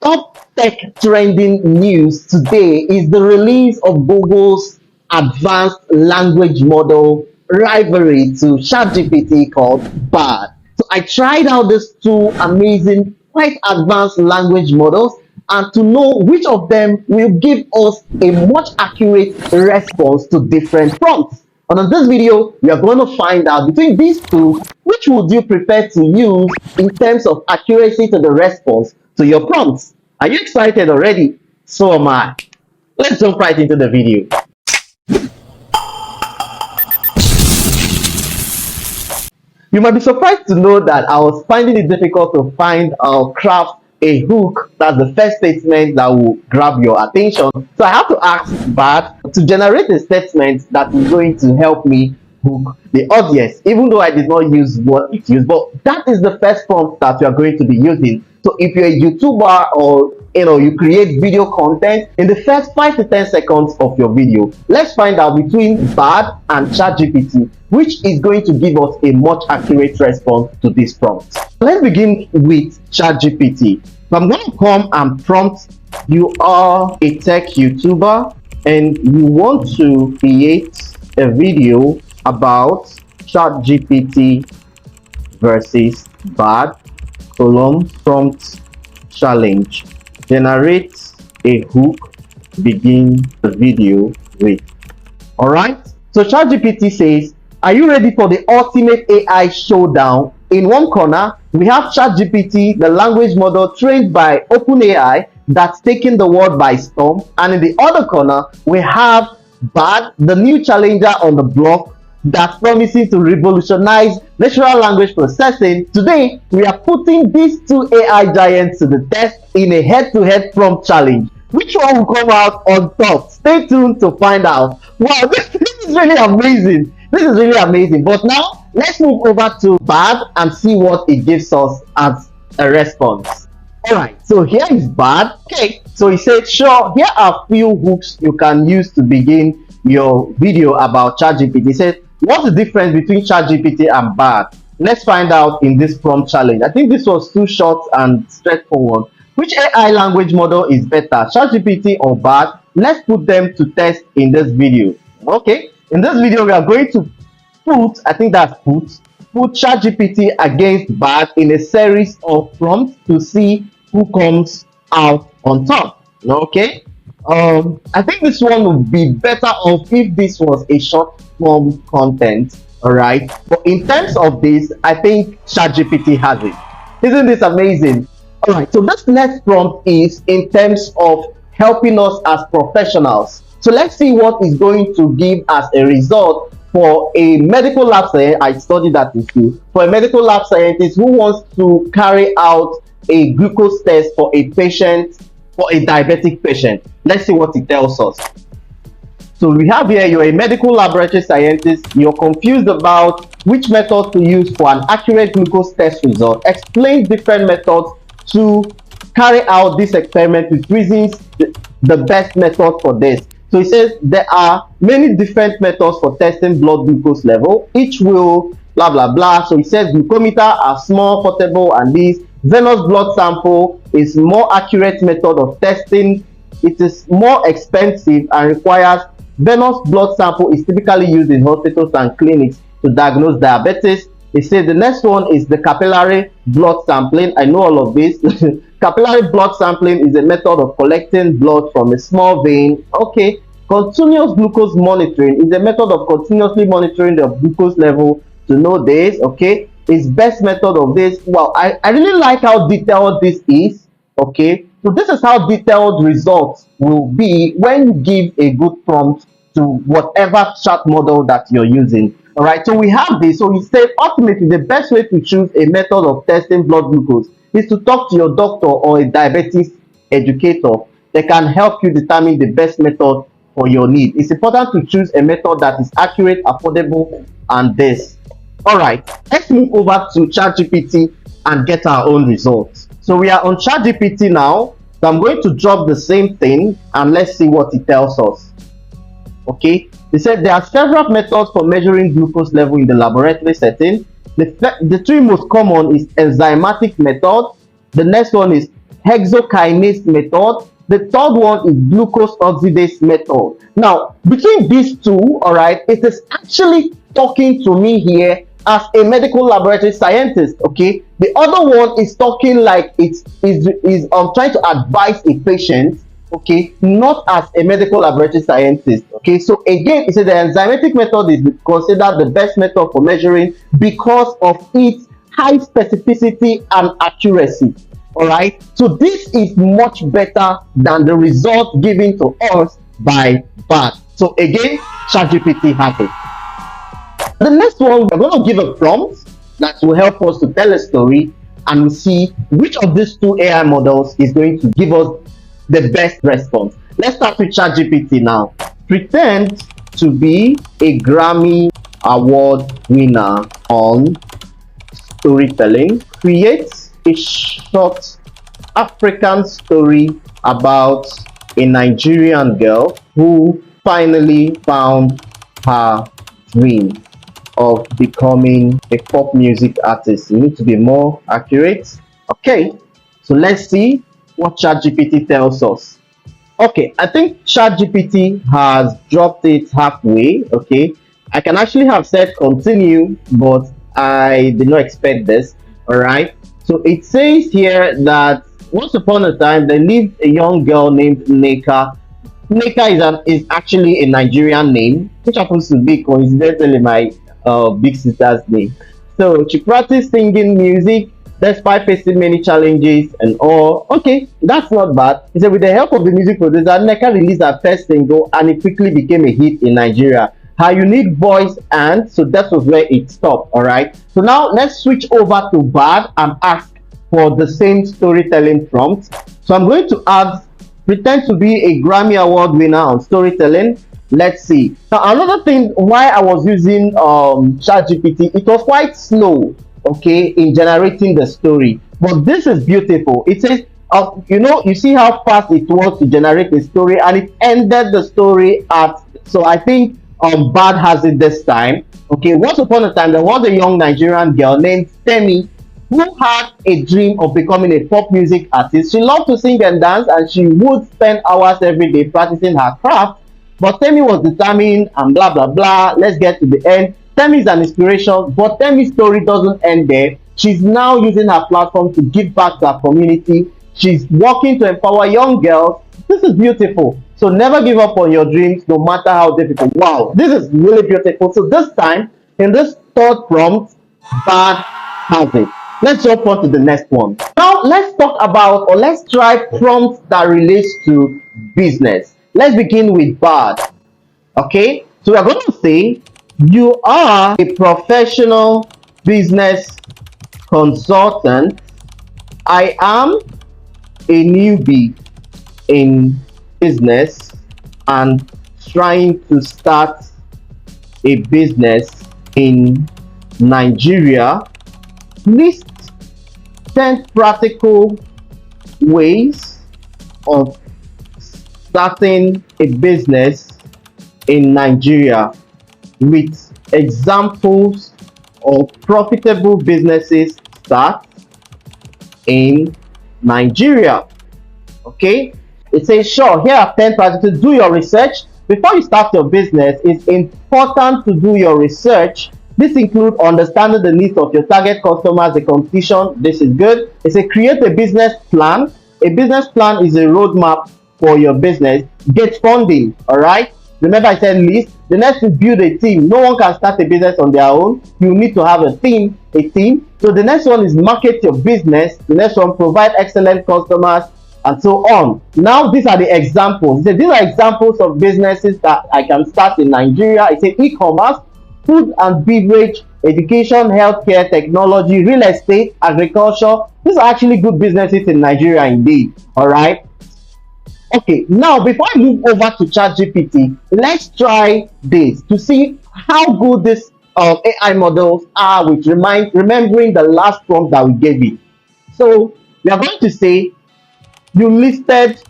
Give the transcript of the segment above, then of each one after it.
Top tech trending news today is the release of Google's advanced language model rivalry to ChatGPT called BARD. So I tried out these two amazing, quite advanced language models, and to know which of them will give us a much accurate response to different prompts. And in this video, we are going to find out between these two, which would you prefer to use in terms of accuracy to the response to your prompts. Are you excited already? So am I. Let's jump right into the video. You might be surprised to know that I was finding it difficult to find or craft a hook. That's the first statement that will grab your attention. So I have to ask Bart to generate a statement that is going to help me hook the audience, even though I did not use what it used. But that is the first prompt that you are going to be using. So if you're a YouTuber or you create video content, in the first 5 to 10 seconds of your video, let's find out between BARD and ChatGPT which is going to give us a much accurate response to this prompt. Let's begin with ChatGPT. So I'm going to come and prompt, you are a tech YouTuber and you want to create a video about ChatGPT versus BARD prompt challenge. Generate a hook, begin the video with. Alright, so ChatGPT says, are you ready for the ultimate AI showdown? In one corner, we have ChatGPT, the language model trained by OpenAI that's taking the world by storm. And in the other corner, we have BARD, the new challenger on the block that's promising to revolutionize natural language processing. Today, we are putting these two AI giants to the test in a head-to-head prompt challenge. Which one will come out on top? Stay tuned to find out. Wow, this is really amazing. This is really amazing. But now, let's move over to BARD and see what it gives us as a response. Alright, so here is BARD. Okay, so he said, sure, here are few hooks you can use to begin your video about ChatGPT. He said, what's the difference between ChatGPT and BARD? Let's find out in this prompt challenge. I think this was too short and straightforward. Which AI language model is better, ChatGPT or BARD? Let's put them to test in this video. Okay, in this video we are going to put ChatGPT against BARD in a series of prompts to see who comes out on top. Okay, I think this one would be better off if this was a short form content. All right, but in terms of this, I think ChatGPT has it. Isn't this amazing? All right, so this next prompt is in terms of helping us as professionals. So let's see what is going to give us a result for a medical lab scientist. I studied that issue. For a medical lab scientist who wants to carry out a glucose test for a patient, for a diabetic patient. Let's see what it tells us. So we have here, you're a medical laboratory scientist, you're confused about which method to use for an accurate glucose test result. Explain different methods to carry out this experiment with reasons the best method for this. So he says there are many different methods for testing blood glucose level. Each will blah blah blah. So he says glucometer are small, portable, and these venous blood sample is more accurate method of testing. It is more expensive and requires venous blood sample is typically used in hospitals and clinics to diagnose diabetes. He said the next one is the capillary blood sampling. I know all of this. Capillary blood sampling is a method of collecting blood from a small vein. Okay. Continuous glucose monitoring is a method of continuously monitoring the glucose level to know this. Okay. Is best method of this. Wow, I really like how detailed this is. Okay. So this is how detailed results will be when you give a good prompt to whatever chat model that you're using. All right, so we have this. So he said ultimately the best way to choose a method of testing blood glucose is to talk to your doctor or a diabetes educator. They can help you determine the best method for your need. It's important to choose a method that is accurate, affordable, and this. All right, let's move over to ChatGPT and get our own results. So we are on ChatGPT now. So I'm going to drop the same thing and let's see what it tells us. Okay, they said there are several methods for measuring glucose level in the laboratory setting. The three most common is enzymatic method. The next one is hexokinase method. The third one is glucose oxidase method. Now, between these two, all right, it is actually talking to me here as a medical laboratory scientist. Okay, the other one is talking like is trying to advise a patient, okay, not as a medical laboratory scientist. Okay, so again, it says the enzymatic method is considered the best method for measuring because of its high specificity and accuracy. All right, so this is much better than the result given to us by BAT. So again, ChatGPT has it. The next one, we're going to give a prompt that will help us to tell a story, and we'll see which of these two AI models is going to give us the best response. Let's start with ChatGPT now. Pretend to be a Grammy Award winner on storytelling. Create a short African story about a Nigerian girl who finally found her dream of becoming a pop music artist. You need to be more accurate. Okay, so let's see what ChatGPT tells us. Okay, I think ChatGPT has dropped it halfway. Okay, I can actually have said continue, but I did not expect this. All right, so it says here that once upon a time there lived a young girl named Neka. Neka is actually a Nigerian name, which happens to be coincidentally my big sister's name. So she practiced singing music despite facing many challenges and all. Okay, that's not bad. He said with the help of the music producer, Neka released her first single and it quickly became a hit in Nigeria. Her unique voice, and so that was where it stopped. All right. So now let's switch over to Bard and ask for the same storytelling prompt. So I'm going to ask, pretend to be a Grammy Award winner on storytelling. Let's see. Now another thing why I was using ChatGPT, it was quite slow, okay, in generating the story, but this is beautiful. It says you see how fast it was to generate a story, and it ended the story at, so I think Bad has it this time. Okay, once upon a time there was a young Nigerian girl named Temi who had a dream of becoming a pop music artist. She loved to sing and dance, and she would spend hours every day practicing her craft. But Temi was determined and blah blah blah. Let's get to the end. Temi is an inspiration, but Temi's story doesn't end there. She's now using her platform to give back to her community. She's working to empower young girls. This is beautiful. So never give up on your dreams, no matter how difficult. Wow, this is really beautiful. So this time, in this third prompt, Bad has it. Let's jump on to the next one. Now let's talk about, or let's try prompts that relates to business. Let's begin with Bad. Okay, so we're going to say you are a professional business consultant. I am a newbie in business and trying to start a business in Nigeria. List 10 practical ways of starting a business in Nigeria with examples of profitable businesses start in Nigeria. Okay, it says sure, here are 10 practical. Do your research before you start your business. It's important to do your research. This includes understanding the needs of your target customers, the competition. This is good. It's a create a business plan. A business plan is a roadmap for your business. Get funding. All right, remember I said list. The next is build a team. No one can start a business on their own. You need to have a team. So the next one is market your business. The next one, provide excellent customers, and so on. Now these are the examples. These are examples of businesses that I can start in Nigeria. It's e-commerce, food and beverage, education, healthcare, technology, real estate, agriculture. These are actually good businesses in Nigeria indeed. All right. Okay, now before I move over to ChatGPT, let's try this to see how good these AI models are with remembering the last prompt that we gave it. So we are going to say you listed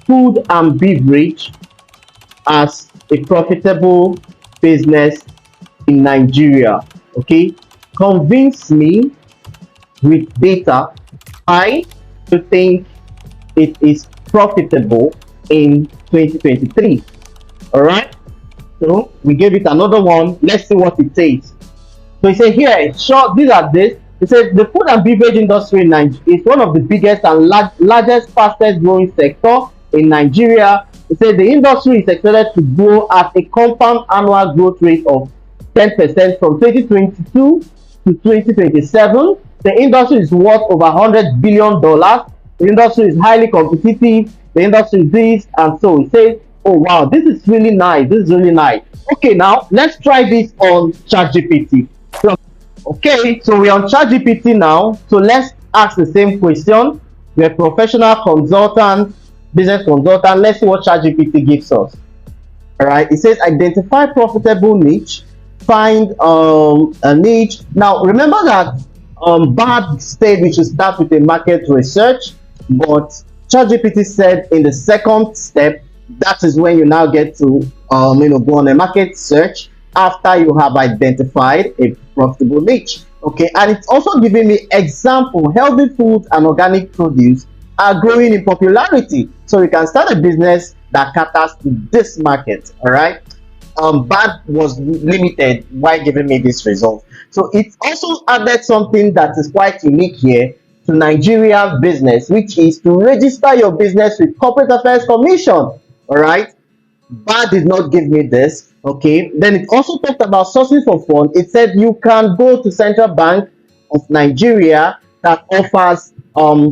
food and beverage as a profitable business in Nigeria. Okay, convince me with data why you think it is profitable in 2023. All right, so we gave it another one. Let's see what it says. So he said here, sure, these are this. He said the food and beverage industry in Nigeria is one of the biggest and largest, fastest growing sector in Nigeria. He said the industry is expected to grow at a compound annual growth rate of 10% from 2022 to 2027. The industry is worth over $100 billion. The industry is highly competitive. The industry is this and so. He says, oh wow, this is really nice. This is really nice. Okay, now let's try this on ChatGPT. Okay, so we're on ChatGPT now. So let's ask the same question. We're a professional consultant, business consultant. Let's see what ChatGPT gives us. All right, it says identify profitable niche, find a niche. Now remember that bad state we should start with a market research, but ChatGPT said in the second step, that is when you now get to go on a market search after you have identified a profitable niche. Okay, and it's also giving me example. Healthy foods and organic produce are growing in popularity, so you can start a business that caters to this market. All right, bad was limited while giving me this result. So it also added something that is quite unique here to Nigeria business, which is to register your business with Corporate Affairs Commission. All right, bad did not give me this. Okay, then it also talked about sources for fund. It said you can go to Central Bank of Nigeria that offers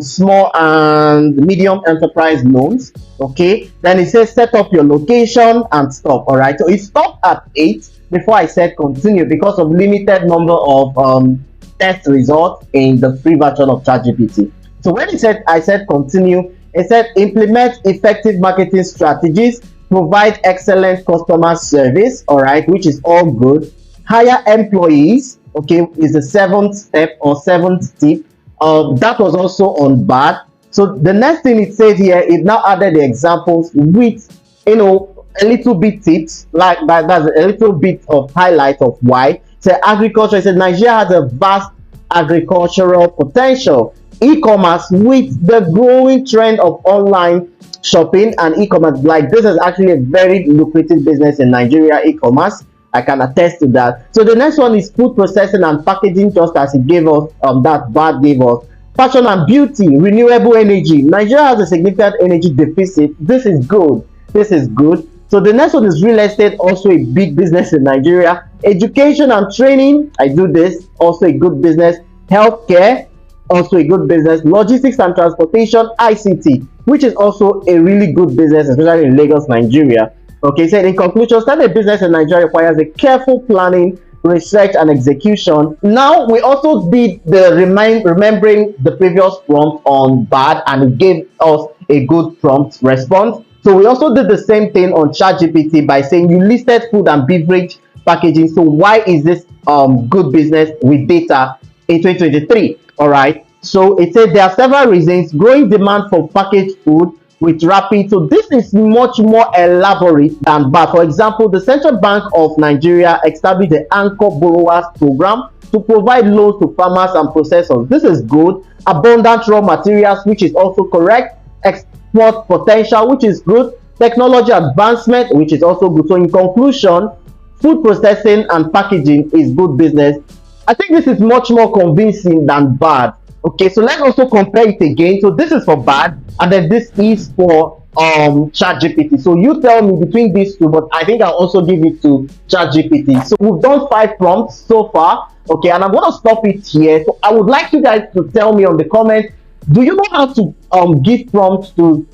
small and medium enterprise loans. Okay, then it says set up your location and stop. All right, so it stopped at 8 before I said continue because of limited number of test results in the free version of ChatGPT. So when it said I said continue, it said implement effective marketing strategies, provide excellent customer service. All right, which is all good. Hire employees. Okay, is the seventh step or seventh tip. That was also on bad. So the next thing it says here, it now added the examples with a little bit tips, like that's a little bit of highlight of why. So agriculture, it said Nigeria has a vast agricultural potential. E-commerce, with the growing trend of online shopping and e-commerce, like this is actually a very lucrative business in Nigeria, e-commerce. I can attest to that. So the next one is food processing and packaging, just as it gave us that bad gave us. Fashion and beauty, renewable energy. Nigeria has a significant energy deficit. This is good. This is good. So the next one is real estate, also a big business in Nigeria. Education and training, I do this, also a good business. Healthcare, also a good business. Logistics and transportation, ICT, which is also a really good business, especially in Lagos, Nigeria. Okay, so in conclusion, starting a business in Nigeria requires a careful planning, research, and execution. Now, we also did the remembering the previous prompt on bad, and it gave us a good prompt response. So we also did the same thing on ChatGPT by saying you listed food and beverage packaging. So why is this good business with data in 2023? All right. So it said there are several reasons: growing demand for packaged food with rapid. So this is much more elaborate than bad. For example, the Central Bank of Nigeria established the Anchor Borrowers Program to provide loans to farmers and processors. This is good. Abundant raw materials, which is also correct. Export potential, which is good. Technology advancement, which is also good. So in conclusion, food processing and packaging is good business. I think this is much more convincing than bad. Okay, so let's also compare it again. So this is for bad, and then this is for ChatGPT. So you tell me between these two, but I think I'll also give it to ChatGPT. So we've done 5 prompts so far. Okay, and I'm going to stop it here. So I would like you guys to tell me on the comment, do you know how to give prompts to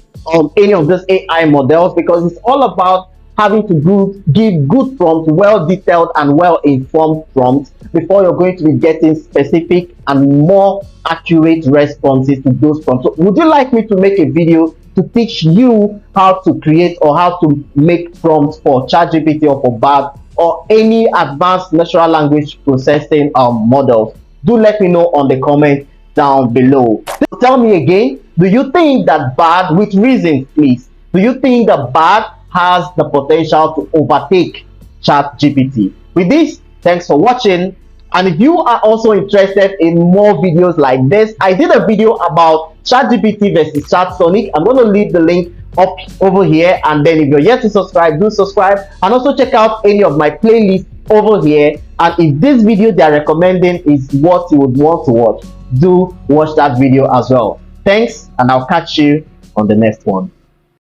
any of these AI models? Because it's all about having to give good prompts, well detailed and well informed prompts before you're going to be getting specific and more accurate responses to those prompts. So would you like me to make a video to teach you how to create or how to make prompts for ChatGPT or for Bard or any advanced natural language processing models? Do let me know on the comment down below. Tell me again, do you think that Bard, with reasons please, do you think that Bard has the potential to overtake ChatGPT? With this, thanks for watching. And if you are also interested in more videos like this, I did a video about ChatGPT versus ChatSonic. I'm going to leave the link up over here, and then if you're yet to subscribe, do subscribe, and also check out any of my playlists over here. And if this video they're recommending is what you would want to watch, do watch that video as well. Thanks, and I'll catch you on the next one.